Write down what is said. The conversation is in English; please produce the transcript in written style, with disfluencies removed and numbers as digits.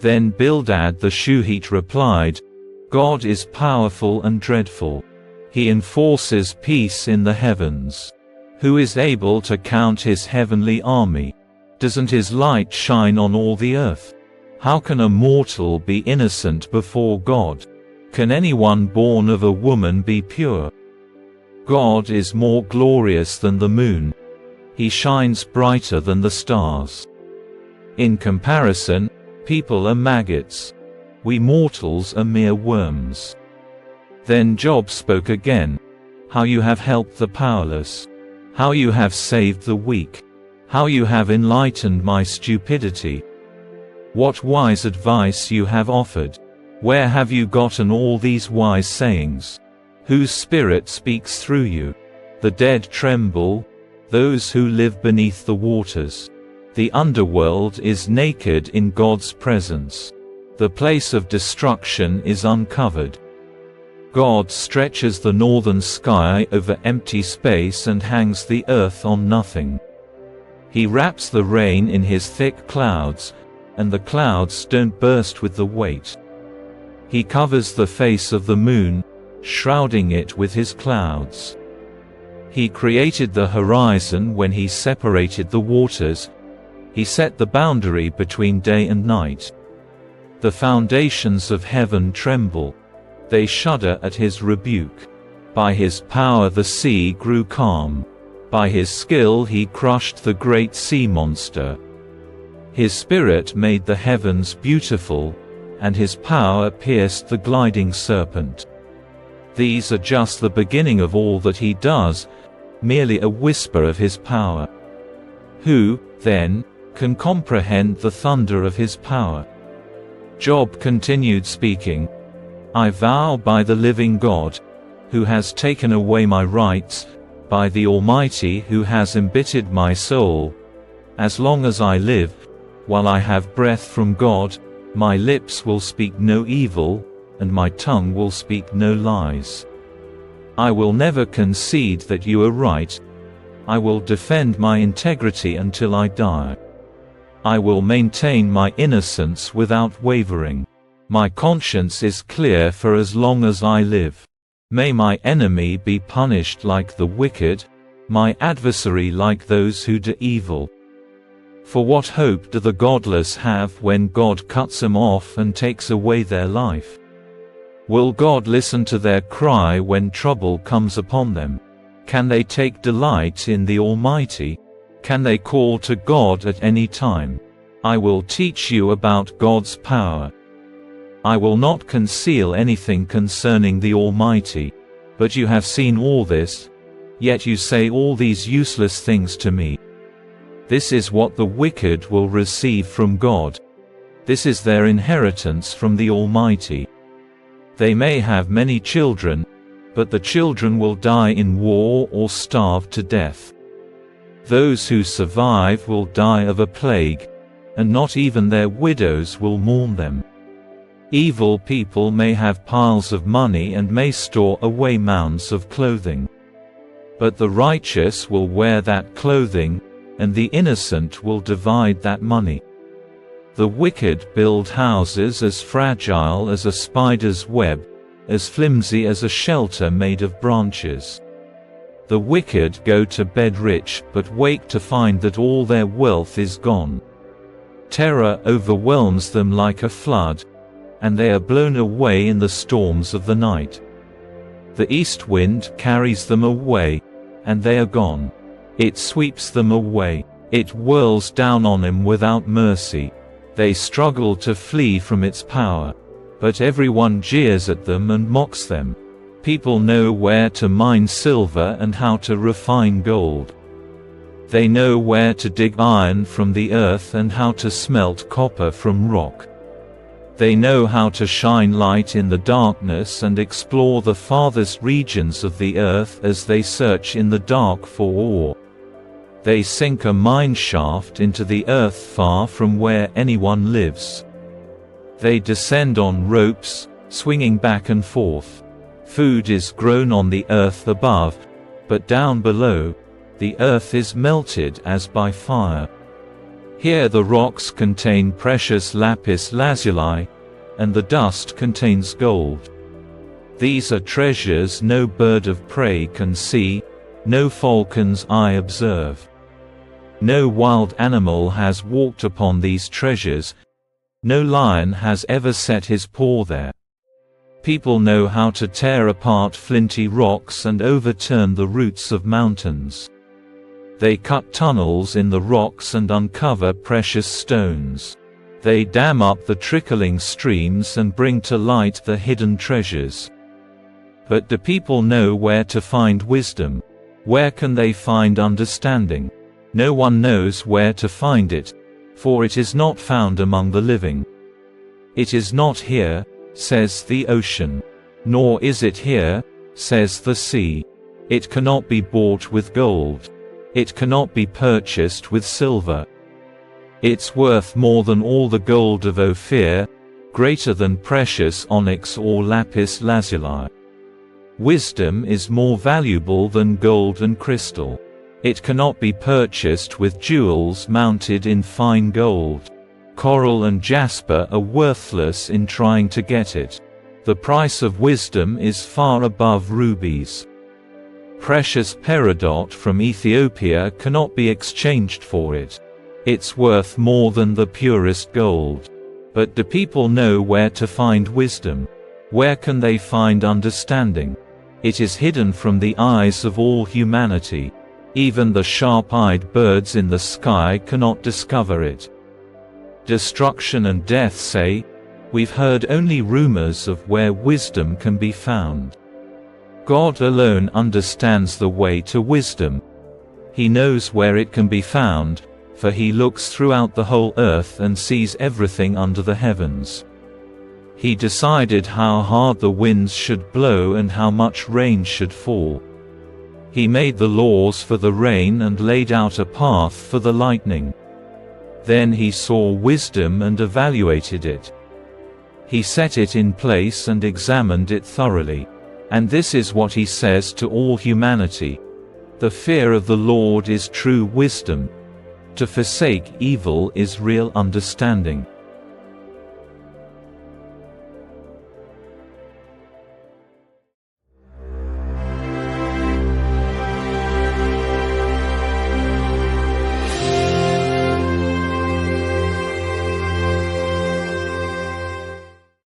Then Bildad the Shuhite replied, God is powerful and dreadful. He enforces peace in the heavens. Who is able to count his heavenly army? Doesn't his light shine on all the earth? How can a mortal be innocent before God? Can anyone born of a woman be pure? God is more glorious than the moon. He shines brighter than the stars. In comparison, people are maggots. We mortals are mere worms. Then Job spoke again. How you have helped the powerless. How you have saved the weak. How you have enlightened my stupidity. What wise advice you have offered. Where have you gotten all these wise sayings? Whose spirit speaks through you? The dead tremble, those who live beneath the waters. The underworld is naked in God's presence. The place of destruction is uncovered. God stretches the northern sky over empty space and hangs the earth on nothing. He wraps the rain in his thick clouds, and the clouds don't burst with the weight. He covers the face of the moon, shrouding it with his clouds. He created the horizon when he separated the waters. He set the boundary between day and night. The foundations of heaven tremble. They shudder at his rebuke. By his power the sea grew calm. By his skill he crushed the great sea monster. His spirit made the heavens beautiful, and his power pierced the gliding serpent. These are just the beginning of all that he does, merely a whisper of his power. Who, then, can comprehend the thunder of his power? Job continued speaking, I vow by the living God, who has taken away my rights, by the Almighty who has embittered my soul, as long as I live, while I have breath from God, my lips will speak no evil, and my tongue will speak no lies. I will never concede that you are right. I will defend my integrity until I die. I will maintain my innocence without wavering. My conscience is clear for as long as I live. May my enemy be punished like the wicked, my adversary like those who do evil. For what hope do the godless have when God cuts them off and takes away their life? Will God listen to their cry when trouble comes upon them? Can they take delight in the Almighty? Can they call to God at any time? I will teach you about God's power. I will not conceal anything concerning the Almighty. But you have seen all this, yet you say all these useless things to me. This is what the wicked will receive from God. This is their inheritance from the Almighty. They may have many children, but the children will die in war or starve to death. Those who survive will die of a plague, and not even their widows will mourn them. Evil people may have piles of money and may store away mounds of clothing. But the righteous will wear that clothing, and the innocent will divide that money. The wicked build houses as fragile as a spider's web, as flimsy as a shelter made of branches. The wicked go to bed rich but wake to find that all their wealth is gone. Terror overwhelms them like a flood, and they are blown away in the storms of the night. The east wind carries them away, and they are gone. It sweeps them away. It whirls down on them without mercy. They struggle to flee from its power. But everyone jeers at them and mocks them. People know where to mine silver and how to refine gold. They know where to dig iron from the earth and how to smelt copper from rock. They know how to shine light in the darkness and explore the farthest regions of the earth as they search in the dark for ore. They sink a mine shaft into the earth far from where anyone lives. They descend on ropes, swinging back and forth. Food is grown on the earth above, but down below, the earth is melted as by fire. Here the rocks contain precious lapis lazuli, and the dust contains gold. These are treasures no bird of prey can see, no falcon's eye observe. No wild animal has walked upon these treasures, no lion has ever set his paw there. People know how to tear apart flinty rocks and overturn the roots of mountains. They cut tunnels in the rocks and uncover precious stones. They dam up the trickling streams and bring to light the hidden treasures. But do people know where to find wisdom? Where can they find understanding? No one knows where to find it, for it is not found among the living. It is not here, says the ocean. Nor is it here, says the sea. It cannot be bought with gold. It cannot be purchased with silver. It's worth more than all the gold of Ophir, greater than precious onyx or lapis lazuli. Wisdom is more valuable than gold and crystal. It cannot be purchased with jewels mounted in fine gold. Coral and jasper are worthless in trying to get it. The price of wisdom is far above rubies. Precious peridot from Ethiopia cannot be exchanged for it. It's worth more than the purest gold. But do people know where to find wisdom? Where can they find understanding? It is hidden from the eyes of all humanity. Even the sharp-eyed birds in the sky cannot discover it. Destruction and death say, "We've heard only rumors of where wisdom can be found." God alone understands the way to wisdom. He knows where it can be found, for he looks throughout the whole earth and sees everything under the heavens. He decided how hard the winds should blow and how much rain should fall. He made the laws for the rain and laid out a path for the lightning. Then he saw wisdom and evaluated it. He set it in place and examined it thoroughly. And this is what he says to all humanity: the fear of the Lord is true wisdom. To forsake evil is real understanding.